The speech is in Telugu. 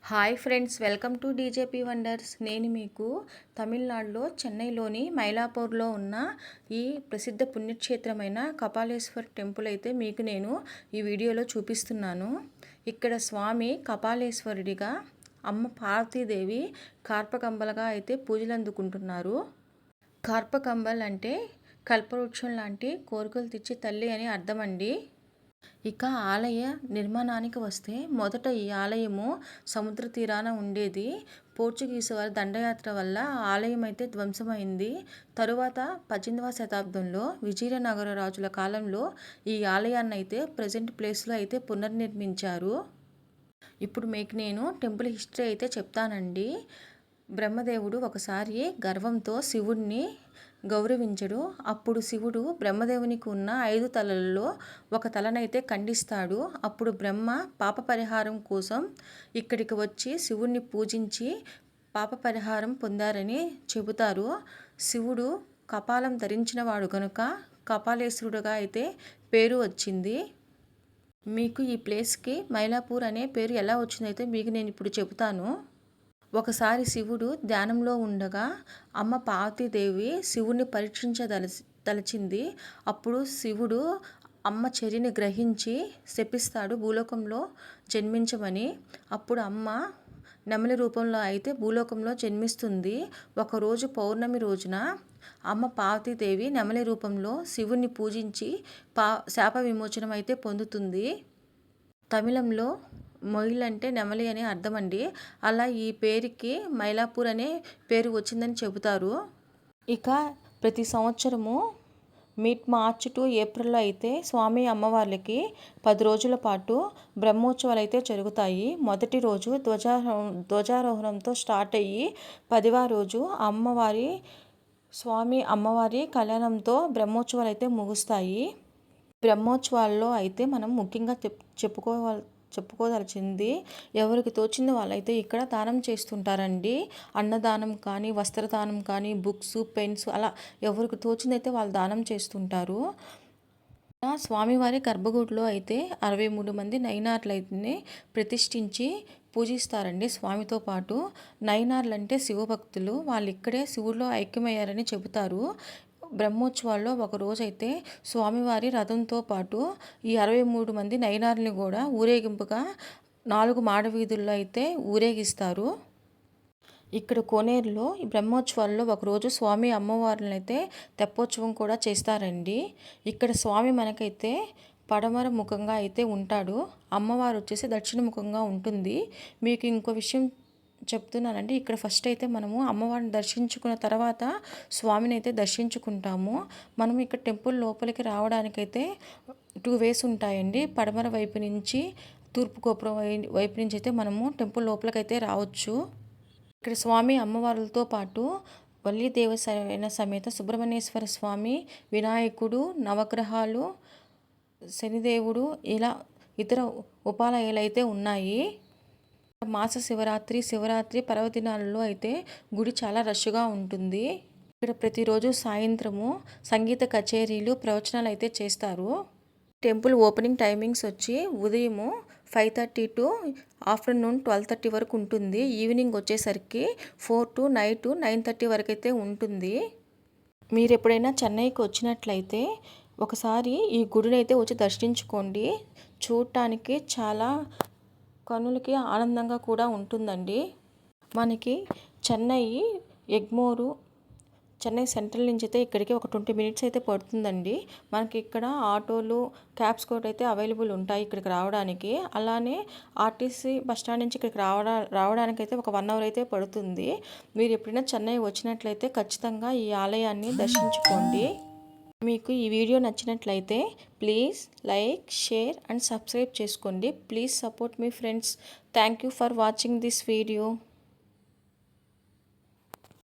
Hi friends, welcome to DGP wonders. నేను మీకు తమిళనాడులో చెన్నైలోని మైలాపూర్లో ఉన్న ఈ ప్రసిద్ధ పుణ్యక్షేత్రమైన కపాలేశ్వర్ టెంపుల్ అయితే మీకు నేను ఈ వీడియోలో చూపిస్తున్నాను. ఇక్కడ స్వామి కపాలేశ్వరుడిగా, అమ్మ పార్వతీదేవి కార్పకంబలుగా అయితే పూజలు అందుకుంటున్నారు. కార్పకంబల్ అంటే కల్పవృక్షం లాంటి కోరికలు తెచ్చి తల్లి అని అర్థం అండి. ఇక ఆలయ నిర్మాణానికి వస్తే మొదట ఈ ఆలయము సముద్ర తీరాన ఉండేది. పోర్చుగీసు వారి దండయాత్ర వల్ల ఆలయం అయితే ధ్వంసమైంది. తరువాత 18వ శతాబ్దంలో విజయనగర రాజుల కాలంలో ఈ ఆలయాన్ని అయితే ప్రజెంట్ ప్లేస్లో అయితే పునర్నిర్మించారు. ఇప్పుడు మీకు నేను టెంపుల్ హిస్టరీ అయితే చెప్తానండి. బ్రహ్మదేవుడు ఒకసారి గర్వంతో శివుడిని గౌరవించడు. అప్పుడు శివుడు బ్రహ్మదేవునికి ఉన్న 5 తలలలో ఒక తలనైతే ఖండిస్తాడు. అప్పుడు బ్రహ్మ పాప పరిహారం కోసం ఇక్కడికి వచ్చి శివుడిని పూజించి పాప పరిహారం పొందారని చెబుతారు. శివుడు కపాలం ధరించిన వాడు కనుక కపాలేశ్వరుడుగా అయితే పేరు వచ్చింది. మీకు ఈ ప్లేస్కి మైలాపూర్ అనే పేరు ఎలా వచ్చిందైతే మీకు నేను ఇప్పుడు చెబుతాను. ఒకసారి శివుడు ధ్యానంలో ఉండగా అమ్మ పార్వతీదేవి శివుడిని తలచింది. అప్పుడు శివుడు అమ్మ చర్యని గ్రహించి శపిస్తాడు భూలోకంలో జన్మించమని. అప్పుడు అమ్మ నెమలి రూపంలో అయితే భూలోకంలో జన్మిస్తుంది. ఒకరోజు పౌర్ణమి రోజున అమ్మ పార్వతీదేవి నెమలి రూపంలో శివుణ్ణి పూజించి శాప విమోచనం అయితే పొందుతుంది. తమిళంలో మొయిల్ అంటే నెమలి అనే అర్థం అండి. అలా ఈ పేరుకి మైలాపూర్ అనే పేరు వచ్చిందని చెబుతారు. ఇక ప్రతి సంవత్సరము మార్చ్ టు ఏప్రిల్లో అయితే స్వామి అమ్మవార్లకి 10 రోజుల పాటు బ్రహ్మోత్సవాలు అయితే జరుగుతాయి. మొదటి రోజు ధ్వజారోహణంతో స్టార్ట్ అయ్యి 10వ రోజు స్వామి అమ్మవారి కళ్యాణంతో బ్రహ్మోత్సవాలు అయితే ముగుస్తాయి. బ్రహ్మోత్సవాల్లో అయితే మనం ముఖ్యంగా చెప్పుకోదలిచింది ఎవరికి తోచింది వాళ్ళైతే ఇక్కడ దానం చేస్తుంటారండి. అన్నదానం కానీ, వస్త్రదానం కానీ, బుక్స్, పెన్స్ అలా ఎవరికి తోచింది అయితే వాళ్ళు దానం చేస్తుంటారు. స్వామివారి గర్భగుడిలో అయితే 63 మంది నయనార్లైతే ప్రతిష్ఠించి పూజిస్తారండి స్వామితో పాటు. నయనార్లు అంటే శివభక్తులు. వాళ్ళు ఇక్కడే శివుడిలో ఐక్యమయ్యారని చెబుతారు. బ్రహ్మోత్సవాల్లో ఒకరోజైతే స్వామివారి రథంతో పాటు ఈ 63 మంది నయనార్ని కూడా ఊరేగింపుగా 4 మాడవీధుల్లో అయితే ఊరేగిస్తారు. ఇక్కడ కోనేరులో ఈ బ్రహ్మోత్సవాల్లో ఒకరోజు స్వామి అమ్మవార్లను అయితే తెప్పోత్సవం కూడా చేస్తారండి. ఇక్కడ స్వామి మనకైతే పడమర ముఖంగా అయితే ఉంటాడు. అమ్మవారు వచ్చేసి దక్షిణ ముఖంగా ఉంటుంది. మీకు ఇంకో విషయం చెప్తున్నానండి. ఇక్కడ ఫస్ట్ అయితే మనము అమ్మవారిని దర్శించుకున్న తర్వాత స్వామిని అయితే దర్శించుకుంటాము. మనం ఇక్కడ టెంపుల్ లోపలికి రావడానికైతే 2 వేస్ ఉంటాయండి. పడమర వైపు నుంచి, తూర్పు గోపురం వైపు నుంచి అయితే మనము టెంపుల్ లోపలికైతే రావచ్చు. ఇక్కడ స్వామి అమ్మవారులతో పాటు వల్లి దేవసేన సమేత సుబ్రహ్మణ్యేశ్వర స్వామి, వినాయకుడు, నవగ్రహాలు, శనిదేవుడు ఇలా ఇతర ఉపాలయాలు అయితే ఉన్నాయి. మాస శివరాత్రి పర్వదినాలలో అయితే గుడి చాలా రష్గా ఉంటుంది. ఇక్కడ ప్రతిరోజు సాయంత్రము సంగీత కచేరీలు, ప్రవచనాలు అయితే చేస్తారు. టెంపుల్ ఓపెనింగ్ టైమింగ్స్ వచ్చి ఉదయము 5:30 టు ఆఫ్టర్నూన్ 12:30 వరకు ఉంటుంది. ఈవినింగ్ వచ్చేసరికి 4 టు నైట్ 9:30 వరకు అయితే ఉంటుంది. మీరు ఎప్పుడైనా చెన్నైకి వచ్చినట్లయితే ఒకసారి ఈ గుడిని అయితే వచ్చి దర్శించుకోండి. చూడటానికి చాలా కనులకి ఆనందంగా కూడా ఉంటుందండి. మనకి చెన్నై సెంట్రల్ నుంచి అయితే ఇక్కడికి ఒక 20 మినిట్స్ అయితే పడుతుందండి. మనకి ఇక్కడ ఆటోలు, క్యాబ్స్ కూడా అయితే అవైలబుల్ ఉంటాయి ఇక్కడికి రావడానికి. అలానే ఆర్టీసీ బస్టాండ్ నుంచి ఇక్కడికి రావడానికి అయితే ఒక 1 అవర్ అయితే పడుతుంది. మీరు ఎప్పుడైనా చెన్నై వచ్చినట్లయితే ఖచ్చితంగా ఈ ఆలయాన్ని దర్శించుకోండి. మీకు ఈ వీడియో నచ్చినట్లయితే please like, share and subscribe చేసుకోండి. ప్లీజ్ సపోర్ట్ మీ friends. Thank you for watching this video.